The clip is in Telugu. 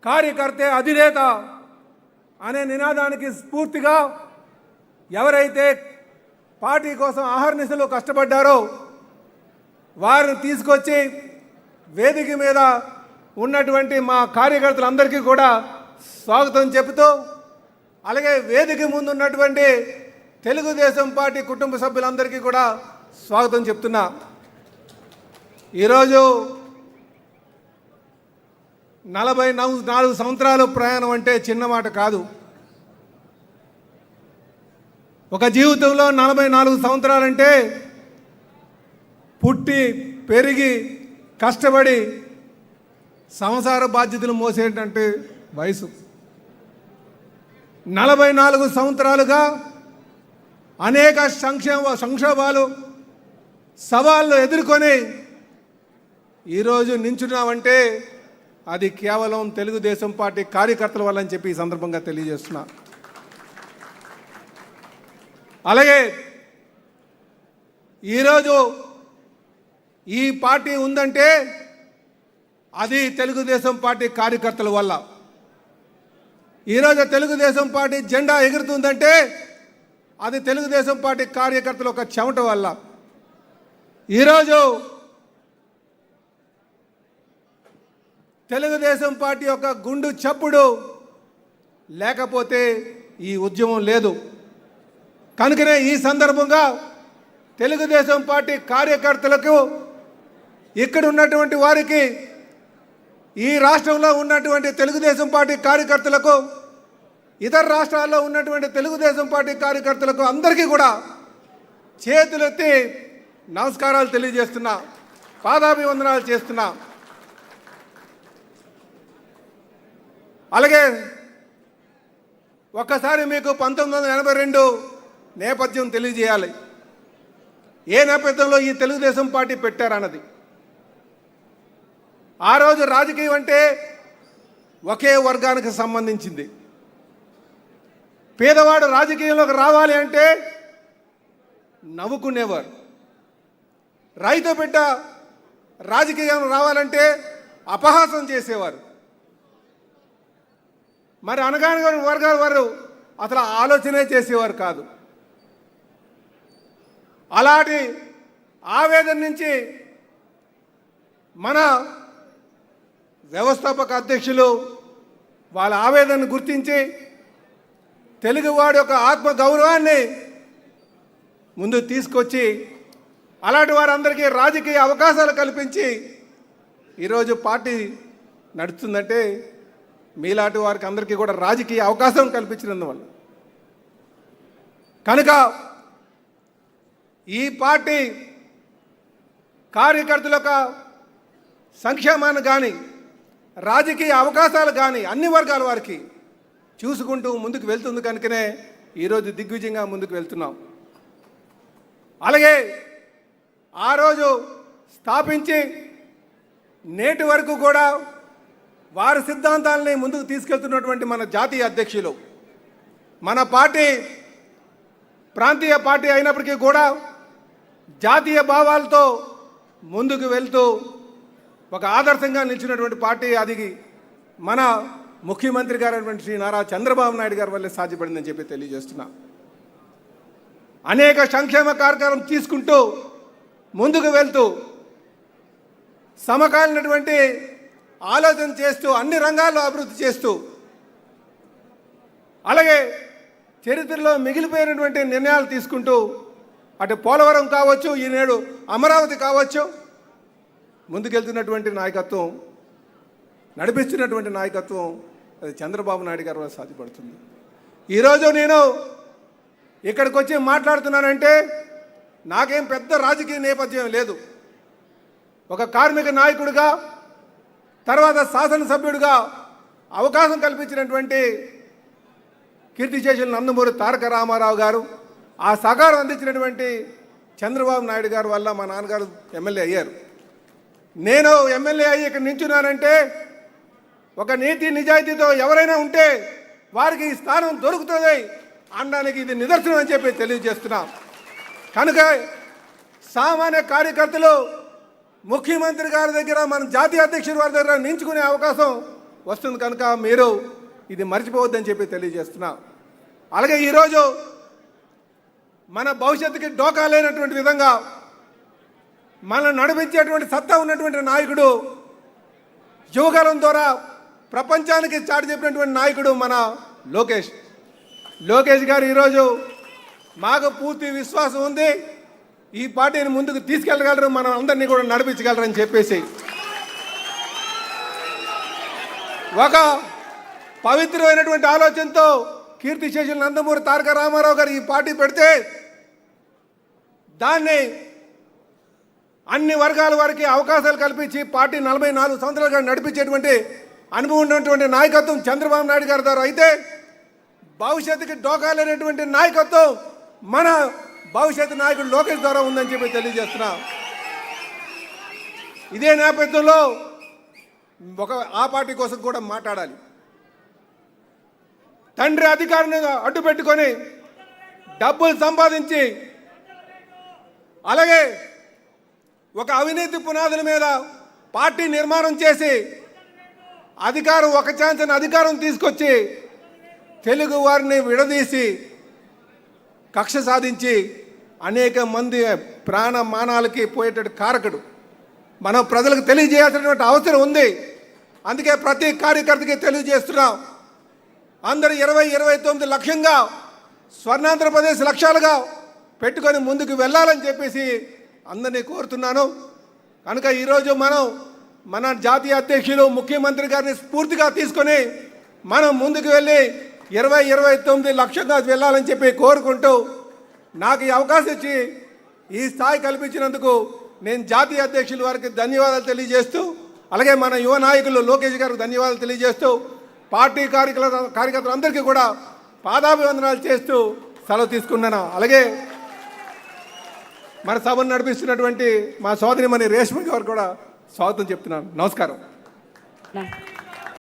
కార్యకర్తే అధినేత అనే నినాదానికి స్ఫూర్తిగా ఎవరైతే పార్టీ కోసం అహర్నిశలు కష్టపడ్డారో వారిని తీసుకొచ్చి వేదిక మీద ఉన్నటువంటి మా కార్యకర్తలందరికీ కూడా స్వాగతం చెబుతూ, అలాగే వేదిక ముందు ఉన్నటువంటి తెలుగుదేశం పార్టీ కుటుంబ సభ్యులందరికీ కూడా స్వాగతం చెప్తున్నా. ఈరోజు 44 సంవత్సరాలు ప్రయాణం అంటే చిన్న మాట కాదు. ఒక జీవితంలో 44 సంవత్సరాలంటే పుట్టి పెరిగి కష్టపడి సంసార బాధ్యతలు మోసేటంటే వయసు. 44 సంవత్సరాలుగా అనేక సంక్షోభాలు సవాళ్ళు ఎదుర్కొని ఈరోజు నించున్నామంటే అది కేవలం తెలుగుదేశం పార్టీ కార్యకర్తల వల్ల అని చెప్పి ఈ సందర్భంగా తెలియజేస్తున్నా. అలాగే ఈరోజు ఈ పార్టీ ఉందంటే అది తెలుగుదేశం పార్టీ కార్యకర్తల వల్ల. ఈరోజు తెలుగుదేశం పార్టీ జెండా ఎగురుతుందంటే అది తెలుగుదేశం పార్టీ కార్యకర్తల ఒక చెమట వల్ల. ఈరోజు తెలుగుదేశం పార్టీ యొక్క గుండు చప్పుడు లేకపోతే ఈ ఉద్యమం లేదు. కనుకనే ఈ సందర్భంగా తెలుగుదేశం పార్టీ కార్యకర్తలకు, ఇక్కడ ఉన్నటువంటి వారికి, ఈ రాష్ట్రంలో ఉన్నటువంటి తెలుగుదేశం పార్టీ కార్యకర్తలకు, ఇతర రాష్ట్రాల్లో ఉన్నటువంటి తెలుగుదేశం పార్టీ కార్యకర్తలకు అందరికీ కూడా చేతులెత్తి నమస్కారాలు తెలియజేస్తున్నా, పాదాభివందనాలు చేస్తున్నా. అలాగే ఒక్కసారి మీకు 1982 నేపథ్యం తెలియజేయాలి. ఏ నేపథ్యంలో ఈ తెలుగుదేశం పార్టీ పెట్టారన్నది. ఆ రోజు రాజకీయం అంటే ఒకే వర్గానికి సంబంధించింది. పేదవాడు రాజకీయంలోకి రావాలి అంటే నవ్వుకునేవారు. రైతు బిడ్డ రాజకీయంలో రావాలంటే అపహాసం చేసేవారు. మరి అనగాని వర్గాల వారు అసలు ఆలోచనే చేసేవారు కాదు. అలాంటి ఆవేదన నుంచి మన వ్యవస్థాపక అధ్యక్షులు వాళ్ళ ఆవేదనను గుర్తించి తెలుగువాడి యొక్క ఆత్మ గౌరవాన్ని ముందుకు తీసుకొచ్చి అలాంటి వారందరికీ రాజకీయ అవకాశాలు కల్పించి ఈరోజు పార్టీ నడుస్తుందంటే మీలాంటి వారికి అందరికీ కూడా రాజకీయ అవకాశం కల్పించినందువల్ల. కనుక ఈ పార్టీ కార్యకర్తల యొక్క సంక్షేమాన్ని కానీ రాజకీయ అవకాశాలు కానీ అన్ని వర్గాల వారికి చూసుకుంటూ ముందుకు వెళ్తుంది. కనుకనే ఈరోజు దిగ్విజయంగా ముందుకు వెళ్తున్నాం. అలాగే ఆ రోజు స్థాపించి నేటి వరకు కూడా వారి సిద్ధాంతాలని ముందుకు తీసుకెళ్తున్నటువంటి మన జాతీయ అధ్యక్షులు, మన పార్టీ ప్రాంతీయ పార్టీ అయినప్పటికీ కూడా జాతీయ భావాలతో ముందుకు వెళ్తూ ఒక ఆదర్శంగా నిలిచినటువంటి పార్టీ అది మన ముఖ్యమంత్రి గారైనటువంటి శ్రీ నారా చంద్రబాబు నాయుడు గారి వల్లే సాధ్యపడిందని చెప్పి తెలియజేస్తున్నా. అనేక సంక్షేమ కార్యక్రమం తీసుకుంటూ ముందుకు వెళ్తూ సమకాలీనటువంటి ఆలోచన చేస్తూ అన్ని రంగాల్లో అభివృద్ధి చేస్తూ, అలాగే చరిత్రలో మిగిలిపోయినటువంటి నిర్ణయాలు తీసుకుంటూ అటు పోలవరం కావచ్చు, ఈనాడు అమరావతి కావచ్చు, ముందుకెళ్తున్నటువంటి నాయకత్వం, నడిపిస్తున్నటువంటి నాయకత్వం అది చంద్రబాబు నాయుడు గారి వల్ల సాధ్యపడుతుంది. ఈరోజు నేను ఇక్కడికి వచ్చి మాట్లాడుతున్నానంటే నాకేం పెద్ద రాజకీయ నేపథ్యం లేదు. ఒక కార్మిక నాయకుడిగా, తర్వాత శాసనసభ్యుడిగా అవకాశం కల్పించినటువంటి కీర్తిశేషులు నందమూరి తారక రామారావు గారు, ఆ సహకారం అందించినటువంటి చంద్రబాబు నాయుడు గారు వల్ల మా నాన్నగారు ఎమ్మెల్యే అయ్యారు. నేను ఎమ్మెల్యే అయ్యి ఇక్కడ నించున్నానంటే ఒక నీతి నిజాయితీతో ఎవరైనా ఉంటే వారికి ఈ స్థానం దొరుకుతుంది అనడానికి ఇది నిదర్శనం అని చెప్పి తెలియజేస్తున్నాం. కనుక సామాన్య కార్యకర్తలు ముఖ్యమంత్రి గారి దగ్గర, మన జాతీయ అధ్యక్షుడి వారి దగ్గర నించుకునే అవకాశం వస్తుంది కనుక మీరు ఇది మర్చిపోవద్దని చెప్పి తెలియజేస్తున్నా. అలాగే ఈరోజు మన భవిష్యత్తుకి డోకా లేనటువంటి విధంగా మనల్ని నడిపించేటువంటి సత్తా ఉన్నటువంటి నాయకుడు, యువకాలం ద్వారా ప్రపంచానికి చాటి చెప్పినటువంటి నాయకుడు మన లోకేష్ గారు. ఈరోజు మాకు పూర్తి విశ్వాసం ఉంది, ఈ పార్టీని ముందుకు తీసుకెళ్ళగలరు, మనం అందరినీ కూడా నడిపించగలరని చెప్పేసి ఒక పవిత్రమైనటువంటి ఆలోచనతో కీర్తిశేషులు నందమూరి తారక రామారావు గారు ఈ పార్టీ పెడితే దాన్ని అన్ని వర్గాల వారికి అవకాశాలు కల్పించి పార్టీ 44 సంవత్సరాలుగా నడిపించేటువంటి అనుభవం ఉన్నటువంటి నాయకత్వం చంద్రబాబు నాయుడు గారి ద్వారా అయితే, భవిష్యత్తుకి డోకా లేనటువంటి నాయకత్వం మన భవిష్యత్తు నాయకుడు లోకేష్ ద్వారా ఉందని చెప్పి తెలియజేస్తున్నా. ఇదే నేపథ్యంలో ఆ పార్టీ కోసం కూడా మాట్లాడాలి. తండ్రి అధికారాన్ని అడ్డు పెట్టుకొని డబ్బులు సంపాదించి, అలాగే ఒక అవినీతి పునాదుల మీద పార్టీ నిర్మాణం చేసి అధికారం ఒక ఛాన్స్ అని అధికారం తీసుకొచ్చి తెలుగు వారిని విడదీసి కక్ష సాధించి అనేక మంది ప్రాణ మానాలకి పోయేటట్టు కారకుడు. మనం ప్రజలకు తెలియజేయాల్సినటువంటి అవసరం ఉంది. అందుకే ప్రతి కార్యకర్తకి తెలియజేస్తున్నాం, అందరూ 20-29 లక్ష్యంగా స్వర్ణాంధ్రప్రదేశ్ లక్ష్యాలుగా పెట్టుకొని ముందుకు వెళ్ళాలని చెప్పేసి అందరినీ కోరుతున్నాను. కనుక ఈరోజు మన జాతీయ అధ్యక్షులు ముఖ్యమంత్రి గారిని స్ఫూర్తిగా తీసుకొని మనం ముందుకు వెళ్ళి 20-29 లక్ష్యంగా వెళ్ళాలని చెప్పి కోరుకుంటూ, నాకు ఈ అవకాశం ఇచ్చి ఈ స్థాయి కల్పించినందుకు నేను జాతీయ అధ్యక్షుల వారికి ధన్యవాదాలు తెలియజేస్తూ, అలాగే మన యువ నాయకులు లోకేష్ గారికి ధన్యవాదాలు తెలియజేస్తూ, పార్టీ కార్యకర్తలందరికీ కూడా పాదాభివందనాలు చేస్తూ సెలవు తీసుకున్నాను. అలాగే మన సభను నడిపిస్తున్నటువంటి మా సోదరిమణి రేష్మ గారు కూడా స్వాగతం చెప్తున్నాను. నమస్కారం.